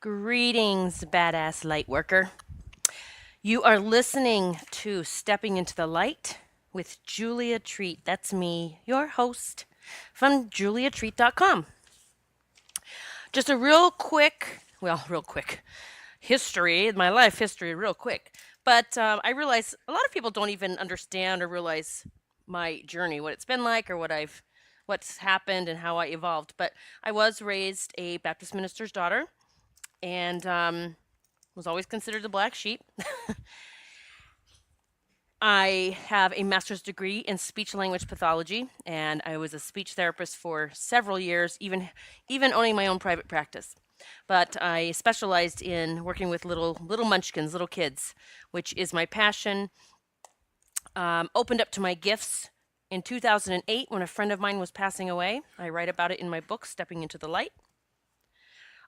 Greetings, badass light worker. You are listening to Stepping into the Light with Julia Treat. That's me, your host from juliatreat.com. Just a real quick history, my life history, real quick. But I realize a lot of people don't even understand or realize my journey, what it's been like, or what's happened, and how I evolved. But I was raised a Baptist minister's daughter, and was always considered the black sheep. I have a master's degree in speech language pathology, and I was a speech therapist for several years, even owning my own private practice. But I specialized in working with little munchkins, little kids, which is my passion. Opened up to my gifts in 2008 when a friend of mine was passing away. I write about it in my book, Stepping into the Light.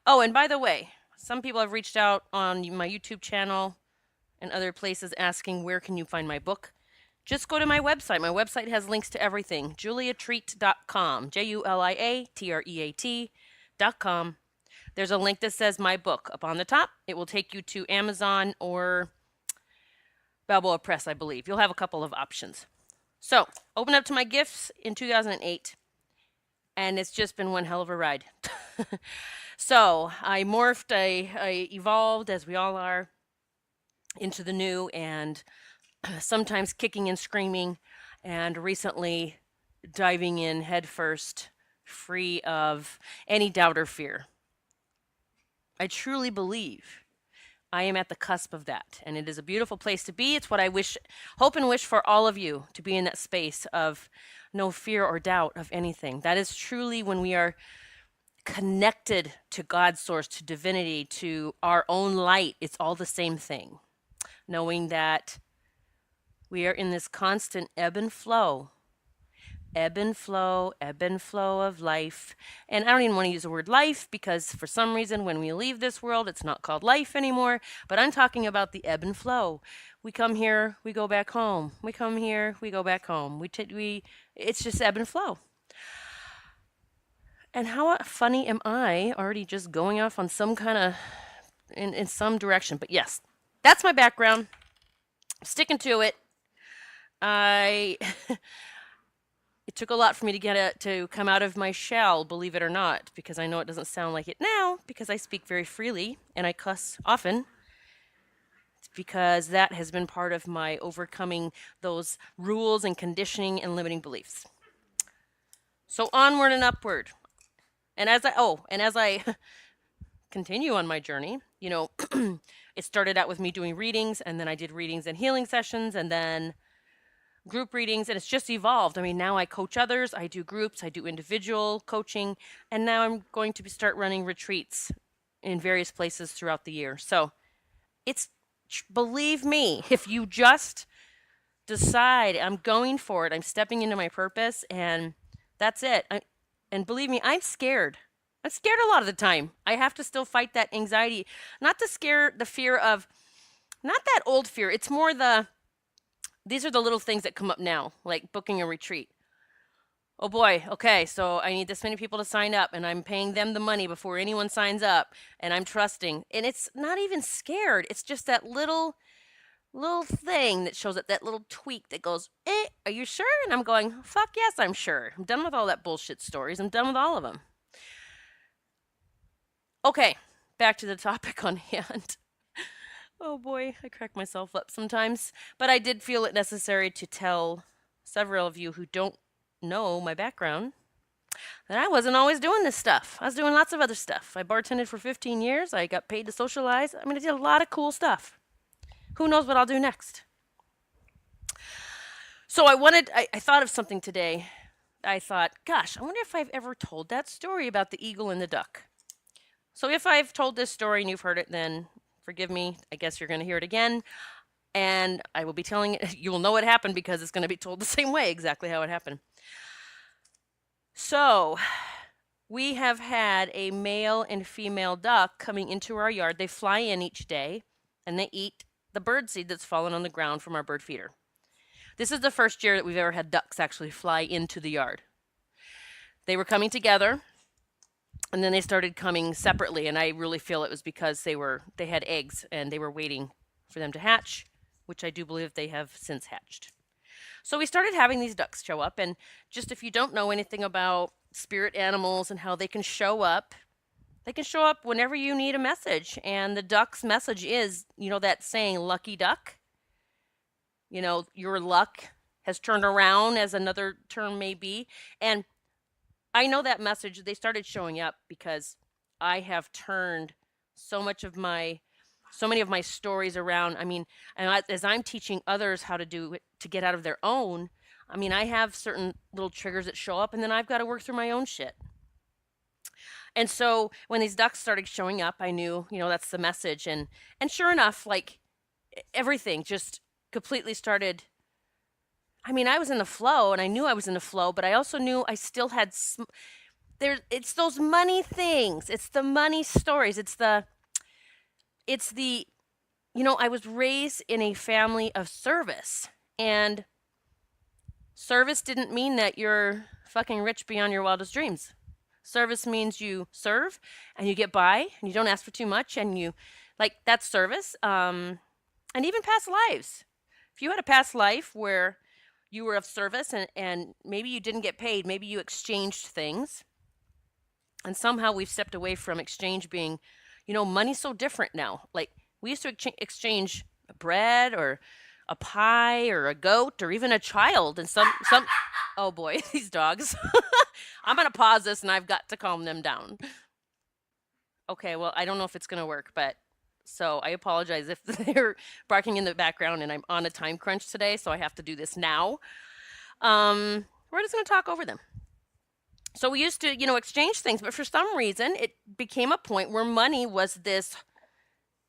Oh, and by the way, some people have reached out on my YouTube channel and other places asking where can you find my book. Just go to my website. My website has links to everything. juliatreat.com. JuliaTreat.com. There's a link that says my book up on the top. It will take you to Amazon or Balboa Press, I believe. You'll have a couple of options. So, open up to my gifts in 2008, and it's just been one hell of a ride. So, I morphed, I evolved, as we all are, into the new, and sometimes kicking and screaming, and recently diving in headfirst, free of any doubt or fear. I truly believe I am at the cusp of that, and it is a beautiful place to be. It's what I hope and wish for all of you, to be in that space of no fear or doubt of anything. That is truly when we are connected to God's source, to divinity, to our own light. It's all the same thing. Knowing that we are in this constant ebb and flow of life. And I don't even want to use the word life, because for some reason when we leave this world, it's not called life anymore. But I'm talking about the ebb and flow. We come here, we go back home. We come here, we go back home. It's just ebb and flow. And how funny am I already just going off on some kind of, in some direction. But yes, that's my background. Sticking to it. It took a lot for me to come out of my shell, believe it or not, because I know it doesn't sound like it now, because I speak very freely and I cuss often. It's because that has been part of my overcoming those rules and conditioning and limiting beliefs. So onward and upward. And as I continue on my journey, it started out with me doing readings, and then I did readings and healing sessions, and then group readings, and it's just evolved. I mean, now I coach others, I do groups, I do individual coaching, and now I'm going to start running retreats in various places throughout the year. So believe me, if you just decide I'm going for it, I'm stepping into my purpose, and that's it. And believe me, I'm scared. I'm scared a lot of the time. I have to still fight that anxiety, not the fear of, not that old fear. It's more these are the little things that come up now, like booking a retreat. Oh boy, okay, so I need this many people to sign up, and I'm paying them the money before anyone signs up, and I'm trusting. And it's not even scared. It's just that little thing that shows up, that little tweak that goes, are you sure? And I'm going, fuck yes, I'm sure. I'm done with all that bullshit stories. I'm done with all of them. Okay, back to the topic on hand. Oh boy, I crack myself up sometimes. But I did feel it necessary to tell several of you who don't know my background that I wasn't always doing this stuff. I was doing lots of other stuff. I bartended for 15 years. I got paid to socialize. I mean, I did a lot of cool stuff. Who knows what I'll do next? So I thought of something today. I thought, gosh, I wonder if I've ever told that story about the eagle and the duck. So if I've told this story and you've heard it, then forgive me. I guess you're going to hear it again. And I will be telling it. You will know what happened because it's going to be told the same way, exactly how it happened. So we have had a male and female duck coming into our yard. They fly in each day and they eat the birdseed that's fallen on the ground from our bird feeder. This is the first year that we've ever had ducks actually fly into the yard. They were coming together, And then they started coming separately, and I really feel it was because they had eggs and they were waiting for them to hatch, which I do believe they have since hatched. So we started having these ducks show up, and just if you don't know anything about spirit animals and how they can show up whenever you need a message. And the duck's message is, that saying, lucky duck. Your luck has turned around, as another term may be. And I know that message, they started showing up because I have turned so many of my stories around. As I'm teaching others how to do it to get out of their own, I have certain little triggers that show up, and then I've got to work through my own shit. And so when these ducks started showing up, I knew, that's the message. And sure enough, like, everything just completely started. I was in the flow, and I knew I was in the flow, but I also knew I still had it's those money things. It's the money stories. It's the I was raised in a family of service, and service didn't mean that you're fucking rich beyond your wildest dreams. Service means you serve and you get by and you don't ask for too much, and that's service. And even past lives. If you had a past life where you were of service and maybe you didn't get paid, maybe you exchanged things, and somehow we've stepped away from exchange being, money's so different now. Like, we used to exchange bread or a pie or a goat or even a child, and some oh boy, these dogs. I'm going to pause this, and I've got to calm them down. Okay, well, I don't know if it's going to work, but so I apologize if they're barking in the background, and I'm on a time crunch today, so I have to do this now. We're just going to talk over them. So we used to, exchange things, but for some reason, it became a point where money was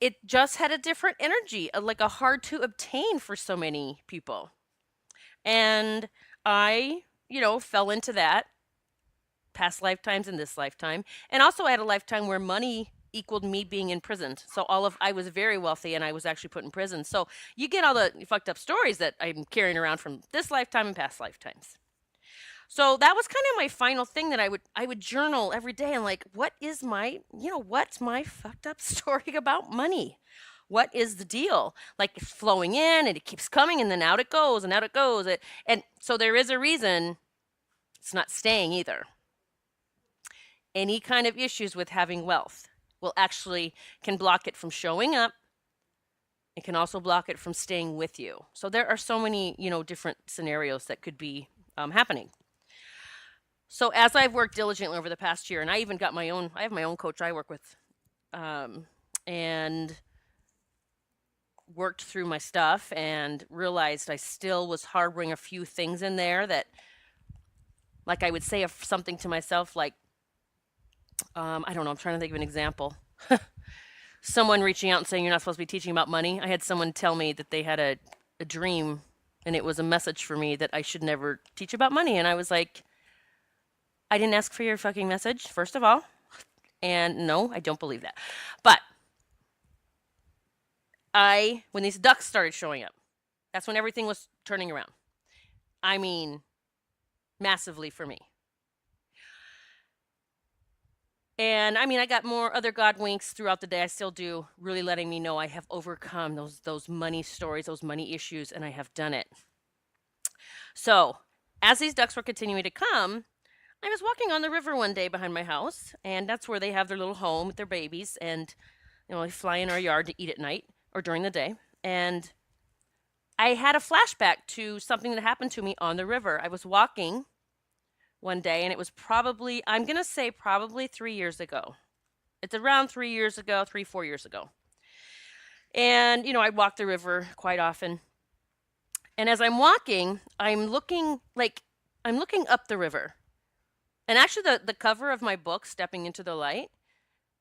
it just had a different energy, like a hard to obtain for so many people. And I, fell into that past lifetimes and this lifetime. And also I had a lifetime where money equaled me being imprisoned. So I was very wealthy, and I was actually put in prison. So you get all the fucked up stories that I'm carrying around from this lifetime and past lifetimes. So that was kind of my final thing, that I would journal every day, and like, what's my fucked up story about money? What is the deal? Like, it's flowing in and it keeps coming, and then out it goes and out it goes. And so there is a reason it's not staying either. Any kind of issues with having wealth can block it from showing up. It can also block it from staying with you. So there are so many, different scenarios that could be happening. So as I've worked diligently over the past year, and I even got I have my own coach I work with, and worked through my stuff and realized I still was harboring a few things in there that, like, I would say something to myself, like, I don't know, I'm trying to think of an example. Someone reaching out and saying, you're not supposed to be teaching about money. I had someone tell me that they had a dream, and it was a message for me that I should never teach about money. And I was like, I didn't ask for your fucking message, first of all. And no, I don't believe that. But when these ducks started showing up, that's when everything was turning around. Massively for me. And I got more other God winks throughout the day. I still do, really letting me know I have overcome those money stories, those money issues, and I have done it. So as these ducks were continuing to come, I was walking on the river one day behind my house, and that's where they have their little home with their babies, and they fly in our yard to eat at night or during the day. And I had a flashback to something that happened to me on the river. I was walking one day, and it was probably 3 years ago. It's around 3 years ago, 4 years ago. And, I walk the river quite often. And as I'm walking, I'm looking up the river. And actually the cover of my book, Stepping into the Light,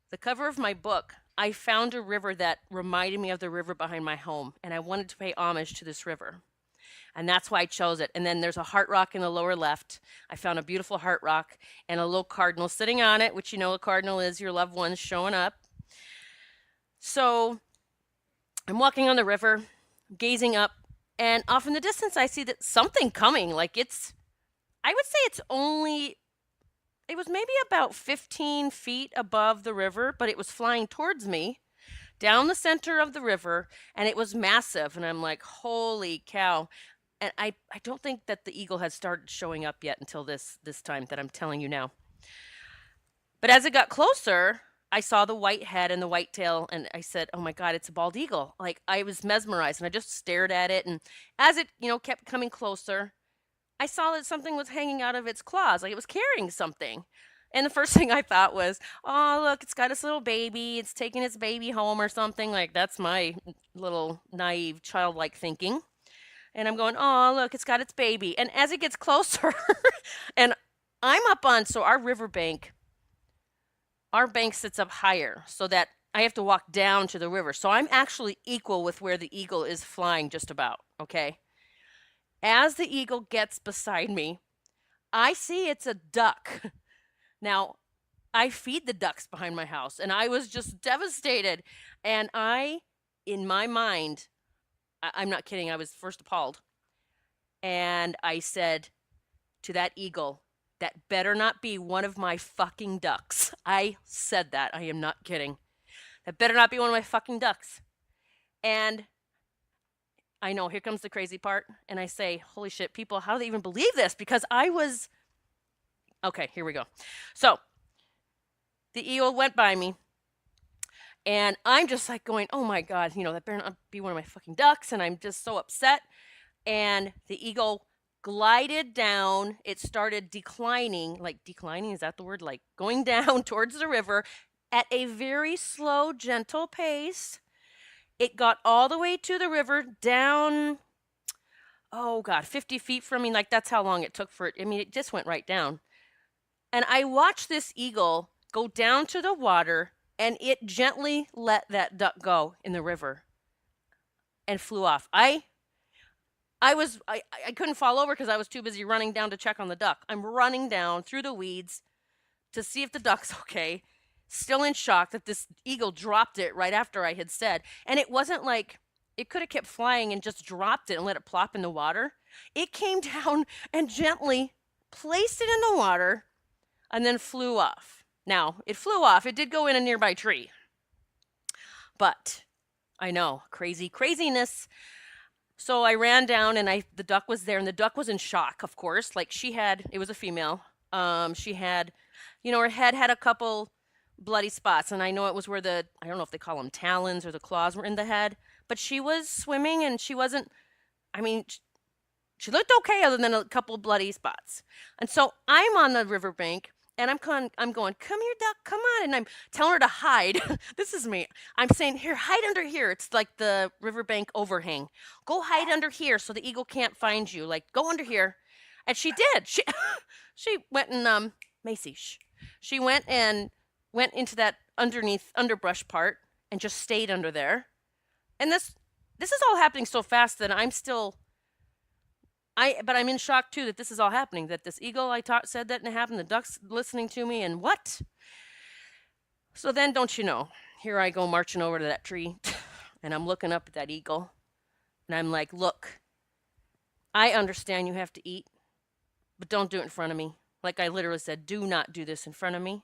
the cover of my book, I found a river that reminded me of the river behind my home. And I wanted to pay homage to this river. And that's why I chose it. And then there's a heart rock in the lower left. I found a beautiful heart rock and a little cardinal sitting on it, which a cardinal is your loved ones showing up. So I'm walking on the river, gazing up, and off in the distance I see that something coming. Like, I would say it was maybe about 15 feet above the river, but it was flying towards me down the center of the river, and it was massive. And I'm like, holy cow. And I don't think that the eagle had started showing up yet until this time that I'm telling you now. But as it got closer, I saw the white head and the white tail, and I said, "Oh my God, it's a bald eagle!" Like I was mesmerized, and I just stared at it. And as it, kept coming closer, I saw that something was hanging out of its claws, like it was carrying something. And the first thing I thought was, "Oh, look, it's got its little baby. It's taking its baby home or something." Like that's my little naive, childlike thinking. And I'm going, "Oh, look, it's got its baby." And as it gets closer, and I'm up on, so our bank sits up higher so that I have to walk down to the river. So I'm actually equal with where the eagle is flying just about, okay? As the eagle gets beside me, I see it's a duck. Now, I feed the ducks behind my house, and I was just devastated. And in my mind, I'm not kidding, I was first appalled. And I said to that eagle, "That better not be one of my fucking ducks." I said that. I am not kidding. "That better not be one of my fucking ducks." And I know, here comes the crazy part. And I say, holy shit, people, how do they even believe this? Because okay, here we go. So the eagle went by me. And I'm just like going, oh my God, that better not be one of my fucking ducks. And I'm just so upset. And the eagle glided down. It started declining, is that the word? Like going down towards the river at a very slow, gentle pace. It got all the way to the river down, oh God, 50 feet from me. Like that's how long it took for it. I mean, it just went right down. And I watched this eagle go down to the water, and it gently let that duck go in the river and flew off. I couldn't fall over because I was too busy running down to check on the duck. I'm running down through the weeds to see if the duck's okay, still in shock that this eagle dropped it right after I had said. And it wasn't like it could have kept flying and just dropped it and let it plop in the water. It came down and gently placed it in the water and then flew off. Now, it flew off. It did go in a nearby tree. But I know, craziness. So I ran down, and the duck was there, and the duck was in shock, of course. Like it was a female. She had, her head had a couple bloody spots, and I know it was where I don't know if they call them talons or the claws were in the head, but she was swimming, and she wasn't, she looked okay other than a couple bloody spots. And so I'm on the riverbank, and I'm going, "Come here, duck, come on." And I'm telling her to hide. This is me. I'm saying, "Here, hide under here." It's like the riverbank overhang. "Go hide under here so the eagle can't find you. Like, go under here." And she did. She went and, Macy, she went into that underneath underbrush part and just stayed under there. And this is all happening so fast that but I'm in shock too that this is all happening, that this eagle said that and it happened, the duck's listening to me, and what? So then, don't you know, here I go marching over to that tree, and I'm looking up at that eagle, and I'm like, "Look, I understand you have to eat, but don't do it in front of me." Like I literally said, "Do not do this in front of me.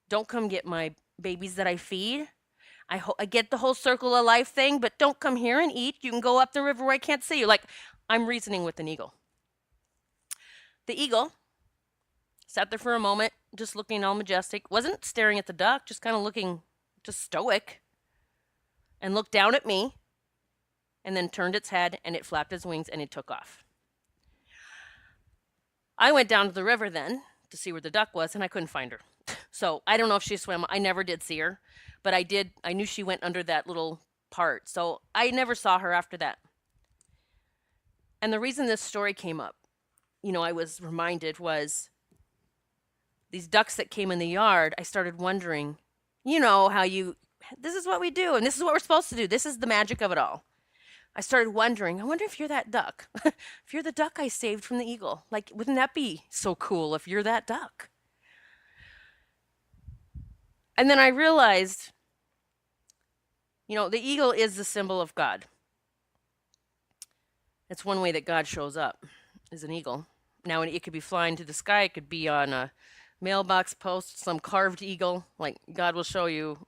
Don't come get my babies that I feed. I get the whole circle of life thing, but don't come here and eat. You can go up the river where I can't see you." Like, I'm reasoning with an eagle. The eagle sat there for a moment, just looking all majestic, wasn't staring at the duck, just kind of looking just stoic, and looked down at me, and then turned its head, and it flapped its wings, and it took off. I went down to the river then to see where the duck was, and I couldn't find her. So I don't know if she swam. I never did see her, but I knew she went under that little part. So I never saw her after that. And the reason this story came up, I was reminded, was these ducks that came in the yard. I started wondering, how this is what we do, and this is what we're supposed to do. This is the magic of it all. I started wondering, I wonder if you're that duck. If you're the duck I saved from the eagle. Like, wouldn't that be so cool if you're that duck? And then I realized, the eagle is the symbol of God. It's one way that God shows up, is an eagle. Now, it could be flying to the sky. It could be on a mailbox post, some carved eagle. Like God will show you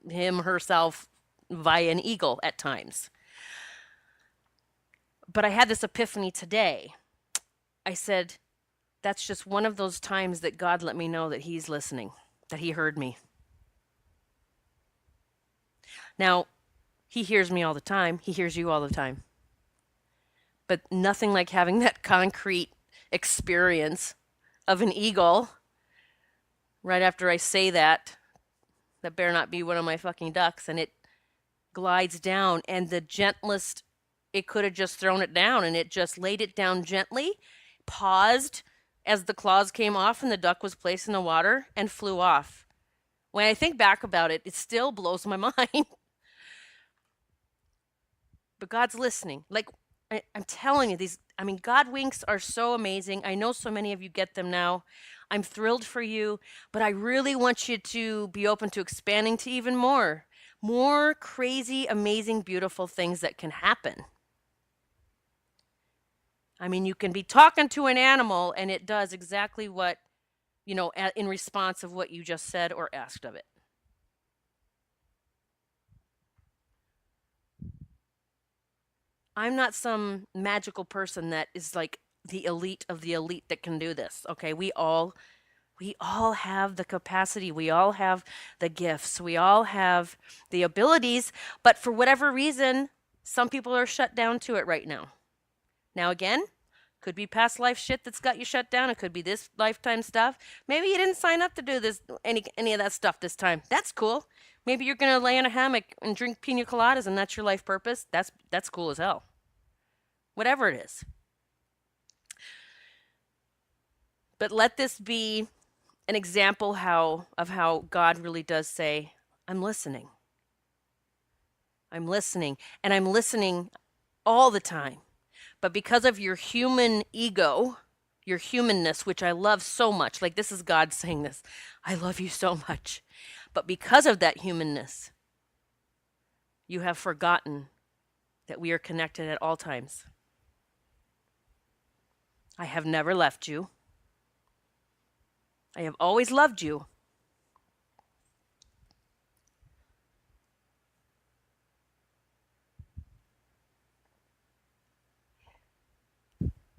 him, herself via an eagle at times. But I had this epiphany today. I said, that's just one of those times that God let me know that he's listening, that he heard me. Now, he hears me all the time. He hears you all the time. But nothing like having that concrete experience of an eagle right after I say that better not be one of my fucking ducks, and it glides down, and the gentlest, it could have just thrown it down, and it just laid it down gently, paused as the claws came off and the duck was placed in the water, and flew off. When I think back about it, it still blows my mind. But God's listening. Like, I'm telling you, God winks are so amazing. I know so many of you get them now. I'm thrilled for you, but I really want you to be open to expanding to even more crazy, amazing, beautiful things that can happen. I mean, you can be talking to an animal and it does exactly what, in response of what you just said or asked of it. I'm not some magical person that is like the elite of the elite that can do this. Okay, we all have the capacity. We all have the gifts. We all have the abilities, but for whatever reason, some people are shut down to it right now. Now again, could be past life shit that's got you shut down. It could be this lifetime stuff. Maybe you didn't sign up to do this any of that stuff this time. That's cool. Maybe you're gonna lay in a hammock and drink pina coladas and that's your life purpose. That's cool as hell. Whatever it is. But let this be an example of how God really does say, I'm listening. I'm listening. And I'm listening all the time. But because of your human ego, your humanness, which I love so much, like this is God saying this, I love you so much. But because of that humanness, you have forgotten that we are connected at all times. I have never left you. I have always loved you.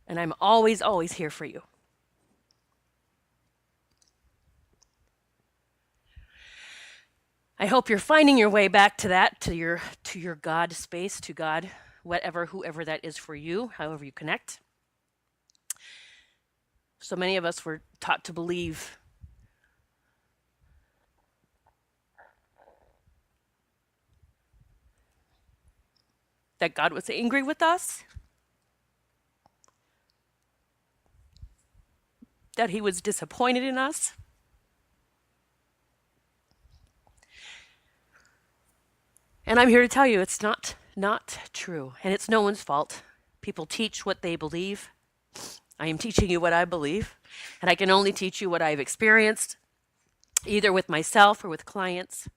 And I'm always, always here for you. I hope you're finding your way back to that, to your God space, to God, whoever that is for you, however you connect. So many of us were taught to believe that God was angry with us, that he was disappointed in us. And I'm here to tell you it's not true, and it's no one's fault. People teach what they believe. I am teaching you what I believe, and I can only teach you what I've experienced, either with myself or with clients.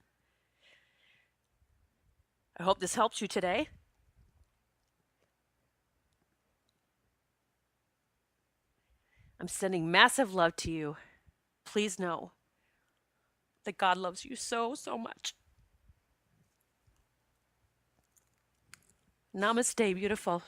I hope this helps you today. I'm sending massive love to you. Please know that God loves you so, so much. Namaste, beautiful.